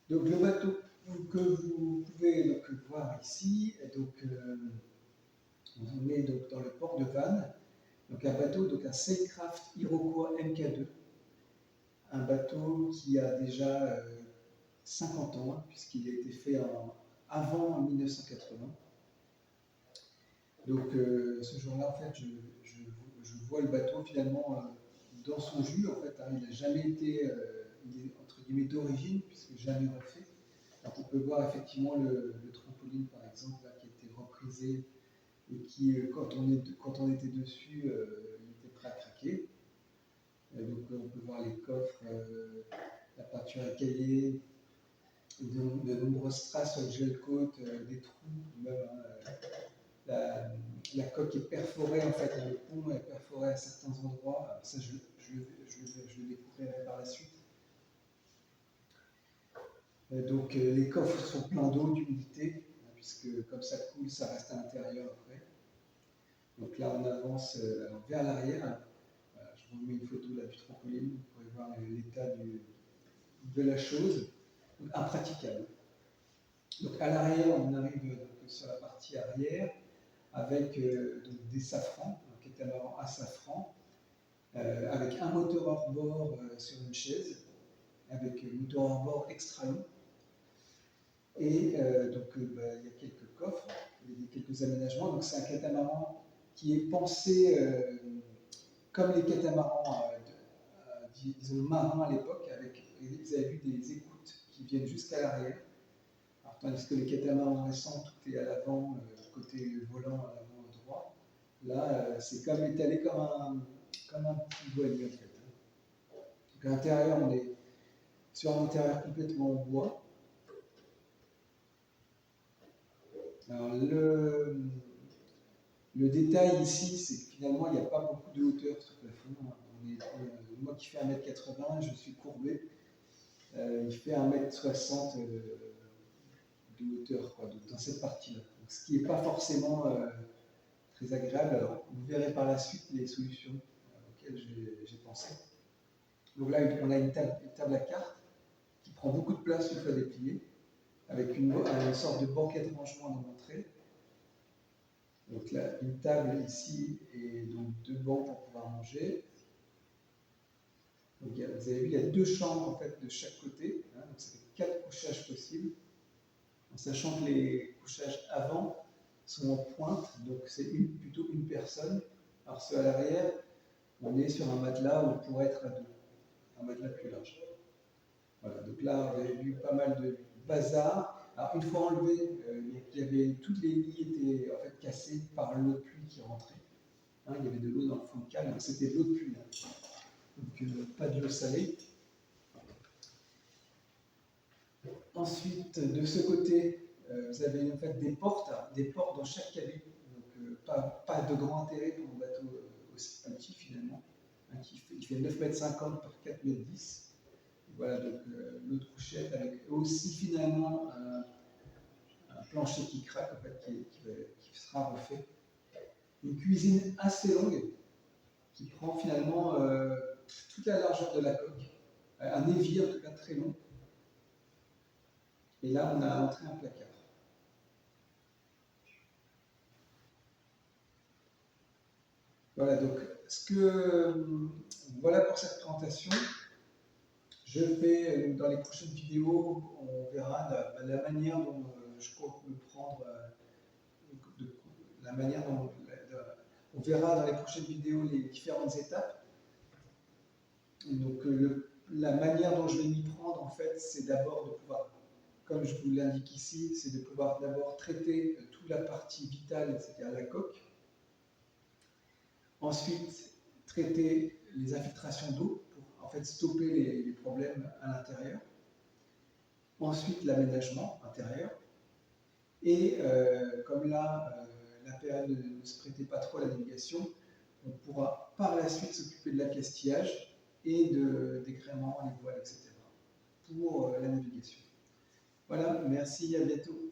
Donc le bateau que vous pouvez donc voir ici, on est donc dans le port de Vannes, donc un bateau, donc un Sailcraft Iroquois Mk2, un bateau qui a déjà 50 ans, puisqu'il a été fait avant 1980. Donc ce jour-là, en fait, je vois le bateau finalement dans son jus. En fait, hein, il n'a jamais été, il est, entre guillemets, d'origine, puisque jamais refait. Donc on peut voir effectivement le trampoline, par exemple, là, qui a été reprisé et qui, quand on était dessus, il était prêt à craquer. Donc on peut voir les coffres, la peinture écaillée, de nombreuses traces sur le gel coat, des trous, même la, la coque est perforée, en fait, le pont est perforé à certains endroits. Ça, je le découvrirai par la suite. Donc les coffres sont pleins d'eau, d'humidité, puisque comme ça coule, ça reste à l'intérieur après. Donc là, on avance vers l'arrière. Voilà, je vous mets une photo là, du trampoline, vous pourrez voir l'état de la chose. Donc, impraticable. Donc à l'arrière, on arrive donc, sur la partie arrière avec donc, des safrans, un catamaran à safran, avec un moteur hors-bord sur une chaise, avec un moteur hors-bord extra long. Et donc il y a quelques coffres, il y a quelques aménagements. Donc c'est un catamaran qui est pensé comme les catamarans disons marins à l'époque, avec, vous avez vu des écoutes qui viennent jusqu'à l'arrière. Tandis que les catamarans récents, tout est à l'avant, côté volant à l'avant droit. Là, c'est comme étalé comme un petit voilier en fait. Donc à l'intérieur, on est sur un intérieur complètement en bois. Alors, le détail ici, c'est que finalement, il n'y a pas beaucoup de hauteur sur le plafond. Moi qui fais 1m80, je suis courbé. Il fait 1m60 de hauteur, quoi, dans cette partie-là. Ce qui n'est pas forcément très agréable. Alors, vous verrez par la suite les solutions auxquelles j'ai pensé. Donc là, on a une table à cartes qui prend beaucoup de place une fois dépliée, avec une sorte de banquette de rangement dans l'entrée. Donc là, une table ici et donc deux bancs pour pouvoir manger. Donc, vous avez vu, il y a deux chambres en fait de chaque côté, hein, donc ça fait 4 couchages possibles, en sachant que les couchages avant sont en pointe, donc c'est plutôt une personne. Alors ceux à l'arrière, on est sur un matelas où on pourrait être à deux, un matelas plus large. Voilà, donc là, vous avez vu pas mal de bazar. Alors une fois enlevé, toutes les lits étaient en fait cassées par l'eau de pluie qui rentrait. Hein, il y avait de l'eau dans le fond de cale, c'était de l'eau de pluie. Hein. Donc pas de l'eau salée. Ensuite, de ce côté, vous avez en fait des portes dans chaque cabine. Donc pas de grand intérêt pour un bateau aussi petit finalement, hein, qui fait 9,50 m par 4,10 m. Voilà, donc l'autre couchette avec aussi finalement un plancher qui craque, en fait, qui sera refait. Une cuisine assez longue qui prend finalement toute la largeur de la coque. Un évier en tout cas très long. Et là, on a à l'entrée un placard. Voilà, donc voilà pour cette présentation. Je fais dans les prochaines vidéos, on verra la manière dont je compte me prendre, la manière dont on verra dans les prochaines vidéos les différentes étapes. Et donc la manière dont je vais m'y prendre, en fait, c'est d'abord de pouvoir, comme je vous l'indique ici, c'est de pouvoir d'abord traiter toute la partie vitale, c'est-à-dire la coque. Ensuite, traiter les infiltrations d'eau pour en fait stopper les problèmes à l'intérieur. Ensuite, l'aménagement intérieur. Et comme là, la période ne se prêtait pas trop à la navigation, on pourra par la suite s'occuper de l'accastillage et des gréements, les voiles, etc. pour la navigation. Voilà, merci, à bientôt.